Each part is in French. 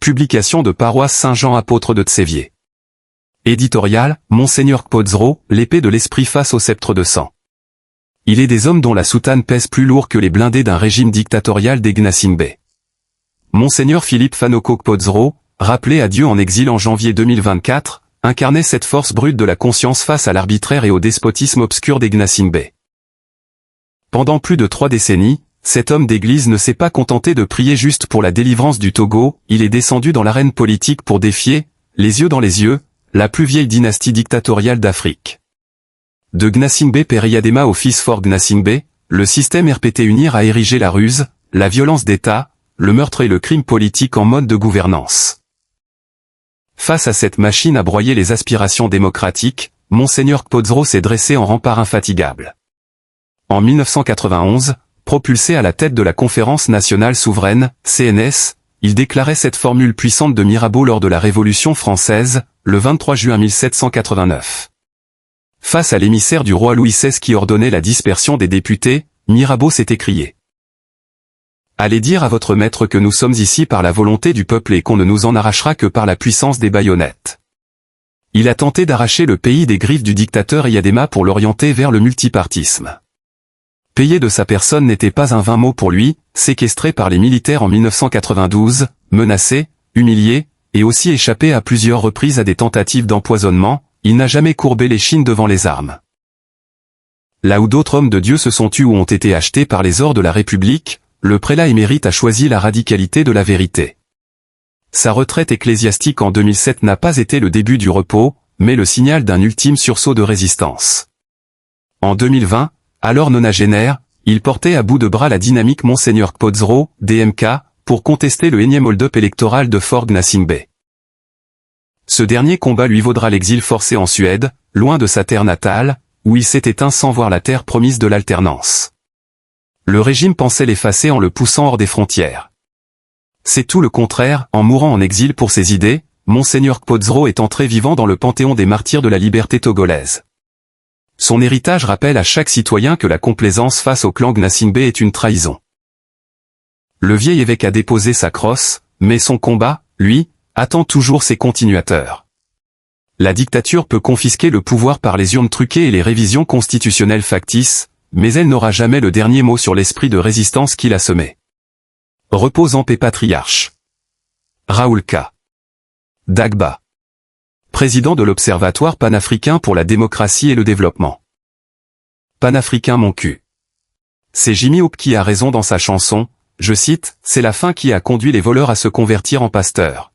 publication de Paroisse Saint-Jean apôtre de Tsévier. Éditorial, Monseigneur Kpodzro, l'épée de l'esprit face au sceptre de sang. Il est des hommes dont la soutane pèse plus lourd que les blindés d'un régime dictatorial des Gnassingbé. Monseigneur Philippe Fanoko Kpodzro, rappelé à Dieu en exil en janvier 2024, incarnait cette force brute de la conscience face à l'arbitraire et au despotisme obscur des Gnassingbé. Pendant plus de 3 décennies, cet homme d'église ne s'est pas contenté de prier juste pour la délivrance du Togo, il est descendu dans l'arène politique pour défier, les yeux dans les yeux, la plus vieille dynastie dictatoriale d'Afrique. De Gnassingbé Père Eyadema au fils Faure Gnassingbé, le système RPT Unir a érigé la ruse, la violence d'État, le meurtre et le crime politique en mode de gouvernance. Face à cette machine à broyer les aspirations démocratiques, Monseigneur Kpodzro s'est dressé en rempart infatigable. En 1991, propulsé à la tête de la Conférence nationale souveraine, CNS, il déclarait cette formule puissante de Mirabeau lors de la Révolution française, le 23 juin 1789. Face à l'émissaire du roi Louis XVI qui ordonnait la dispersion des députés, Mirabeau s'est écrié. Allez dire à votre maître que nous sommes ici par la volonté du peuple et qu'on ne nous en arrachera que par la puissance des baïonnettes. Il a tenté d'arracher le pays des griffes du dictateur Eyadema pour l'orienter vers le multipartisme. Payer de sa personne n'était pas un vain mot pour lui, séquestré par les militaires en 1992, menacé, humilié, et aussi échappé à plusieurs reprises à des tentatives d'empoisonnement, il n'a jamais courbé l'échine devant les armes. Là où d'autres hommes de Dieu se sont tus ou ont été achetés par les ors de la République, le prélat émérite a choisi la radicalité de la vérité. Sa retraite ecclésiastique en 2007 n'a pas été le début du repos, mais le signal d'un ultime sursaut de résistance. En 2020, alors nonagénaire, il portait à bout de bras la dynamique Monseigneur Kpodzro, DMK, pour contester le énième hold-up électoral de Faure Gnassingbé. Ce dernier combat lui vaudra l'exil forcé en Suède, loin de sa terre natale, où il s'est éteint sans voir la terre promise de l'alternance. Le régime pensait l'effacer en le poussant hors des frontières. C'est tout le contraire, en mourant en exil pour ses idées, Monseigneur Kpodzro est entré vivant dans le panthéon des martyrs de la liberté togolaise. Son héritage rappelle à chaque citoyen que la complaisance face au clan Gnassingbé est une trahison. Le vieil évêque a déposé sa crosse, mais son combat, lui, attend toujours ses continuateurs. La dictature peut confisquer le pouvoir par les urnes truquées et les révisions constitutionnelles factices, mais elle n'aura jamais le dernier mot sur l'esprit de résistance qu'il a semé. Repose en paix patriarche. Raoul K. Dagba. Président de l'Observatoire panafricain pour la démocratie et le développement. Panafricain mon cul. C'est Jimmy Hope qui a raison dans sa chanson, je cite, c'est la faim qui a conduit les voleurs à se convertir en pasteurs.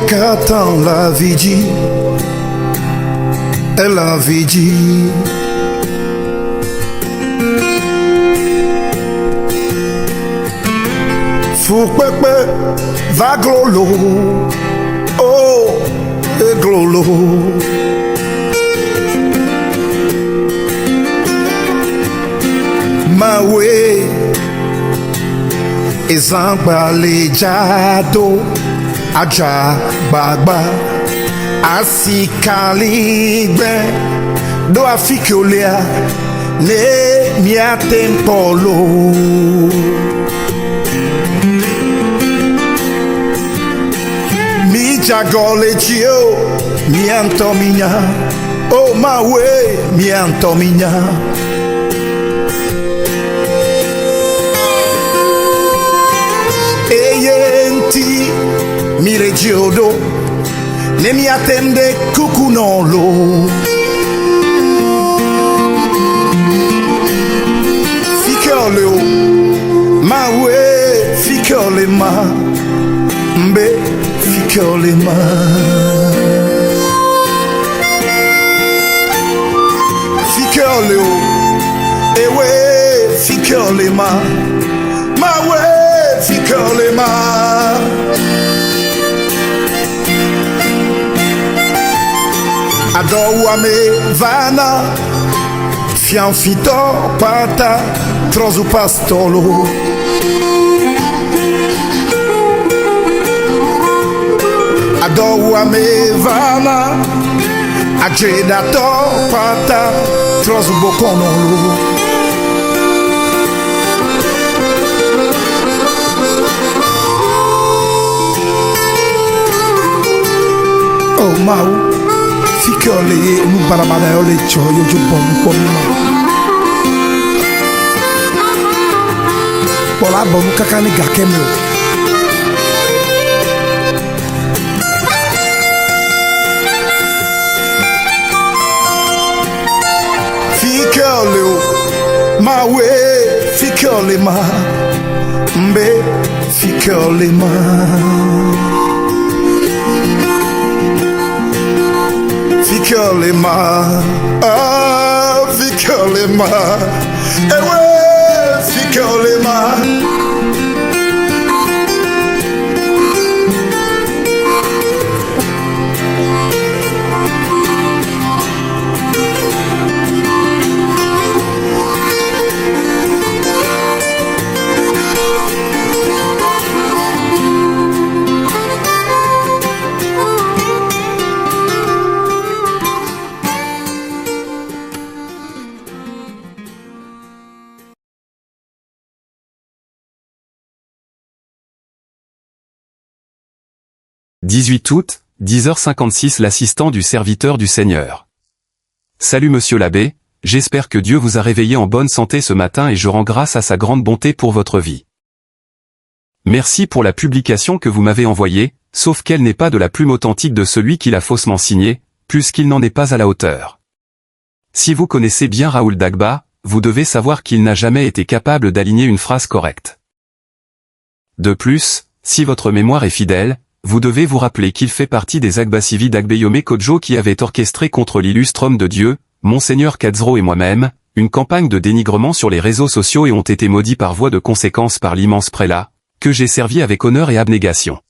Qu'attend la vie, et la vie. Fou pepe va glolo, oh, et glolo. Ma way is embalejado. Aja bagba asikalibe do afikolea le mia tempolo mi jagole gio mi antomina oh my way mi antomina eyenti Mire Giodo, ne mi attende cucunolo. Ficole ma we, ficole ma, mbe, ficole ma. Ficole e we, ficole ma we, ficole ma. Adoro ame vana Fianfito pata Trozo pastolo Adoro ame vana Aggedato pata Trozo boconolo Oh mau, fica ali no barabara ole choyo jubon pomima. Pola bonu kakani gakemo. Fica ali, mawe, fica ali ma, mbe, fica ali ma. Ficolema, ah, ficolema, ewe, ficolema. « 18 août, 10h56 L'assistant du serviteur du Seigneur. Salut monsieur l'abbé, j'espère que Dieu vous a réveillé en bonne santé ce matin et je rends grâce à sa grande bonté pour votre vie. Merci pour la publication que vous m'avez envoyée, sauf qu'elle n'est pas de la plume authentique de celui qui l'a faussement signée, puisqu'il n'en est pas à la hauteur. Si vous connaissez bien Raoul Dagba, vous devez savoir qu'il n'a jamais été capable d'aligner une phrase correcte. De plus, si votre mémoire est fidèle, vous devez vous rappeler qu'il fait partie des Agbasivi d'Agbeyome Kodjo qui avaient orchestré contre l'illustre homme de Dieu, Monseigneur Kadzro et moi-même, une campagne de dénigrement sur les réseaux sociaux et ont été maudits par voie de conséquence par l'immense prélat, que j'ai servi avec honneur et abnégation.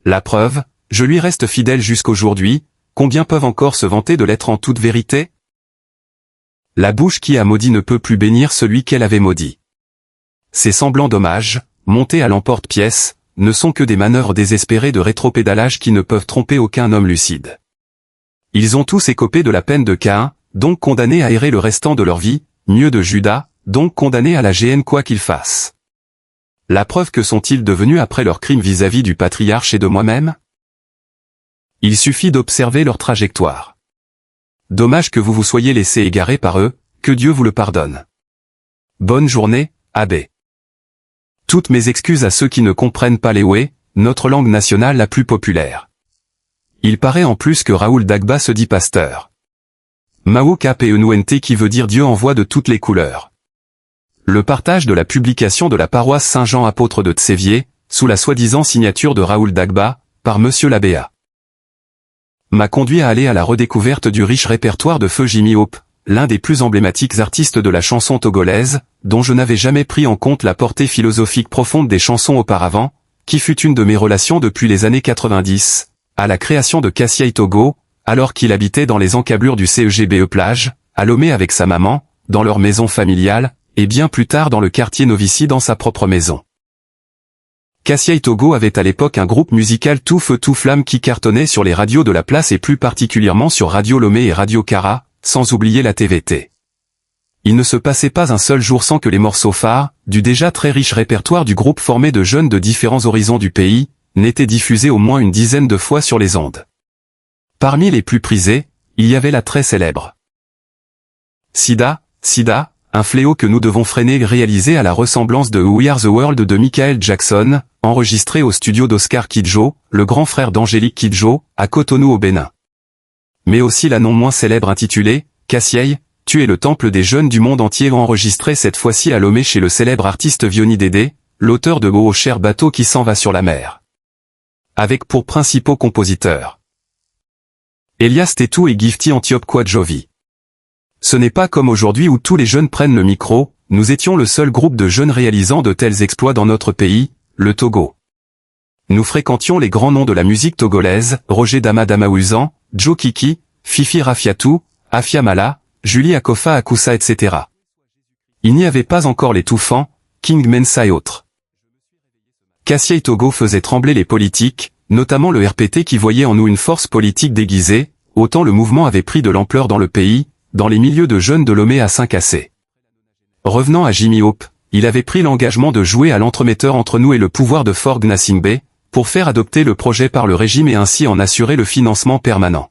La preuve, je lui reste fidèle jusqu'aujourd'hui, combien peuvent encore se vanter de l'être en toute vérité? La bouche qui a maudit ne peut plus bénir celui qu'elle avait maudit. Ces semblants dommages, montés à l'emporte-pièce, ne sont que des manœuvres désespérées de rétropédalage qui ne peuvent tromper aucun homme lucide. Ils ont tous écopé de la peine de Caïn, donc condamnés à errer le restant de leur vie, mieux de Judas, donc condamnés à la géhenne quoi qu'ils fassent. La preuve que sont-ils devenus après leur crime vis-à-vis du patriarche et de moi-même? Il suffit d'observer leur trajectoire. Dommage que vous vous soyez laissé égarer par eux, que Dieu vous le pardonne. Bonne journée, abbé. Toutes mes excuses à ceux qui ne comprennent pas l'Ewe, notre langue nationale la plus populaire. Il paraît en plus que Raoul Dagba se dit pasteur. Mao Kpenunt qui veut dire Dieu en voit de toutes les couleurs. Le partage de la publication de la paroisse Saint-Jean apôtre de Tsévier, sous la soi-disant signature de Raoul Dagba, par Monsieur l'abbé, m'a conduit à aller à la redécouverte du riche répertoire de Feu Jimmy Hope, l'un des plus emblématiques artistes de la chanson togolaise, dont je n'avais jamais pris en compte la portée philosophique profonde des chansons auparavant, qui fut une de mes relations depuis les années 90, à la création de Kassiai Togo, alors qu'il habitait dans les encablures du CEGBE Plage, à Lomé avec sa maman, dans leur maison familiale, et bien plus tard dans le quartier Novici dans sa propre maison. Kassiai Togo avait à l'époque un groupe musical tout feu tout flamme qui cartonnait sur les radios de la place et plus particulièrement sur Radio Lomé et Radio Kara, sans oublier la TVT. Il ne se passait pas un seul jour sans que les morceaux phares, du déjà très riche répertoire du groupe formé de jeunes de différents horizons du pays, n'étaient diffusés au moins une dizaine de fois sur les ondes. Parmi les plus prisés, il y avait la très célèbre Sida, Sida, un fléau que nous devons freiner réalisé à la ressemblance de We Are the World de Michael Jackson, enregistré au studio d'Oscar Kidjo, le grand frère d'Angélique Kidjo, à Cotonou au Bénin. Mais aussi la non moins célèbre intitulée « Kassiai, tu es le temple des jeunes du monde entier » enregistrée cette fois-ci à Lomé chez le célèbre artiste Vioni Dédé, l'auteur de Oh cher bateau qui s'en va sur la mer. Avec pour principaux compositeurs Elias Tetou et Gifty Antiope Kwadjovi. Ce n'est pas comme aujourd'hui où tous les jeunes prennent le micro, nous étions le seul groupe de jeunes réalisant de tels exploits dans notre pays, le Togo. Nous fréquentions les grands noms de la musique togolaise, Roger Dama Damaouzan, Joe Kiki, Fifi Rafiatou, Afia Mala, Julie Akofa Akusa etc. Il n'y avait pas encore les Touffants, King Mensa et autres. Kassiei Togo faisait trembler les politiques, notamment le RPT qui voyait en nous une force politique déguisée, autant le mouvement avait pris de l'ampleur dans le pays, dans les milieux de jeunes de Lomé à Saint-Cassé. Revenant à Jimmy Hope, il avait pris l'engagement de jouer à l'entremetteur entre nous et le pouvoir de Faure Gnassingbé, pour faire adopter le projet par le régime et ainsi en assurer le financement permanent.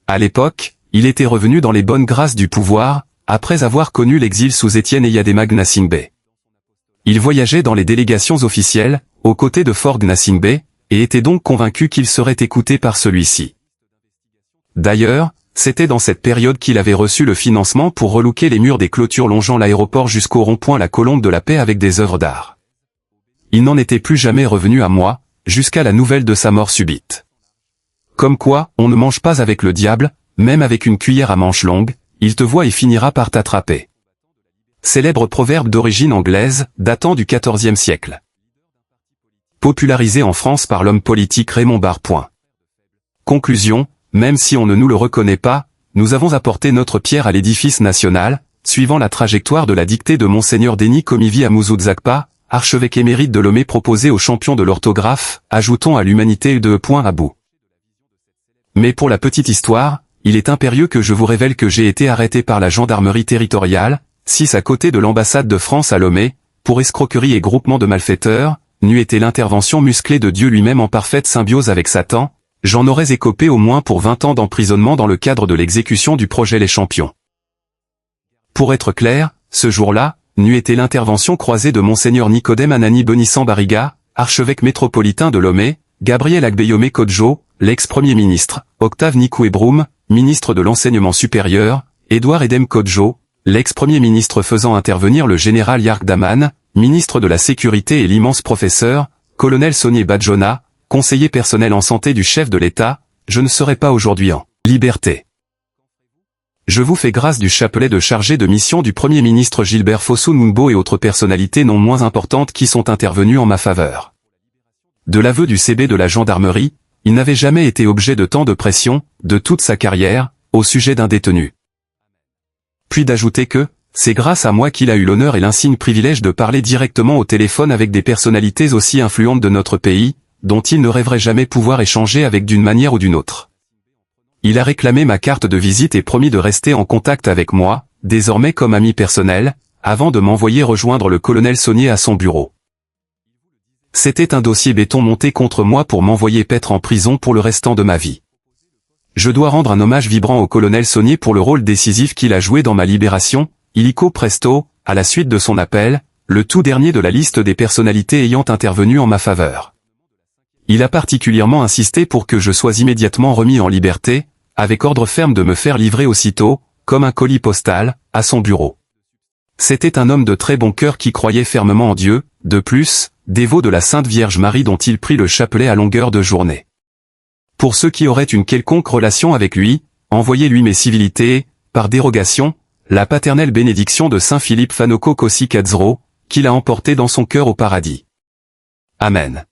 À l'époque, il était revenu dans les bonnes grâces du pouvoir, après avoir connu l'exil sous Étienne Eyadema Gnassingbé. Il voyageait dans les délégations officielles, aux côtés de Faure Gnassingbé, et était donc convaincu qu'il serait écouté par celui-ci. D'ailleurs, c'était dans cette période qu'il avait reçu le financement pour relooker les murs des clôtures longeant l'aéroport jusqu'au rond-point La Colombe de la Paix avec des œuvres d'art. Il n'en était plus jamais revenu à moi, jusqu'à la nouvelle de sa mort subite. Comme quoi, on ne mange pas avec le diable, même avec une cuillère à manche longue, il te voit et finira par t'attraper. Célèbre proverbe d'origine anglaise, datant du XIVe siècle. Popularisé en France par l'homme politique Raymond Barre. Conclusion, même si on ne nous le reconnaît pas, nous avons apporté notre pierre à l'édifice national, suivant la trajectoire de la dictée de Monseigneur Denis Komivi Amouzou-Zakpa, archevêque émérite de Lomé proposé aux champions de l'orthographe, ajoutons à l'humanité de point à bout. Mais pour la petite histoire, il est impérieux que je vous révèle que j'ai été arrêté par la gendarmerie territoriale, 6 à côté de l'ambassade de France à Lomé, pour escroquerie et groupement de malfaiteurs, n'eût été l'intervention musclée de Dieu lui-même en parfaite symbiose avec Satan, j'en aurais écopé au moins pour 20 ans d'emprisonnement dans le cadre de l'exécution du projet Les Champions. Pour être clair, ce jour-là, n'eût été l'intervention croisée de Monseigneur Nicodème Anani Benissan Bariga, archevêque métropolitain de Lomé, Gabriel Agbeyome Kodjo, l'ex-premier ministre, Octave Nikoué-Broum, ministre de l'Enseignement supérieur, Édouard Edem Kodjo, l'ex-premier ministre faisant intervenir le général Yark Daman, ministre de la Sécurité et l'immense professeur, colonel Sonier Badjona, conseiller personnel en santé du chef de l'État, je ne serai pas aujourd'hui en liberté. Je vous fais grâce du chapelet de chargé de mission du Premier ministre Gilbert Fossou N'Umbo et autres personnalités non moins importantes qui sont intervenues en ma faveur. De l'aveu du CB de la gendarmerie, il n'avait jamais été objet de tant de pression, de toute sa carrière, au sujet d'un détenu. Puis d'ajouter que, c'est grâce à moi qu'il a eu l'honneur et l'insigne privilège de parler directement au téléphone avec des personnalités aussi influentes de notre pays, dont il ne rêverait jamais pouvoir échanger avec d'une manière ou d'une autre. Il a réclamé ma carte de visite et promis de rester en contact avec moi, désormais comme ami personnel, avant de m'envoyer rejoindre le colonel Saunier à son bureau. C'était un dossier béton monté contre moi pour m'envoyer paître en prison pour le restant de ma vie. Je dois rendre un hommage vibrant au colonel Saunier pour le rôle décisif qu'il a joué dans ma libération, illico presto, à la suite de son appel, le tout dernier de la liste des personnalités ayant intervenu en ma faveur. Il a particulièrement insisté pour que je sois immédiatement remis en liberté, avec ordre ferme de me faire livrer aussitôt, comme un colis postal, à son bureau. C'était un homme de très bon cœur qui croyait fermement en Dieu, de plus, dévot de la Sainte Vierge Marie dont il prit le chapelet à longueur de journée. Pour ceux qui auraient une quelconque relation avec lui, envoyez-lui mes civilités et, par dérogation, la paternelle bénédiction de Saint Philippe Fanoko Kossi Kadzro, qu'il a emporté dans son cœur au paradis. Amen.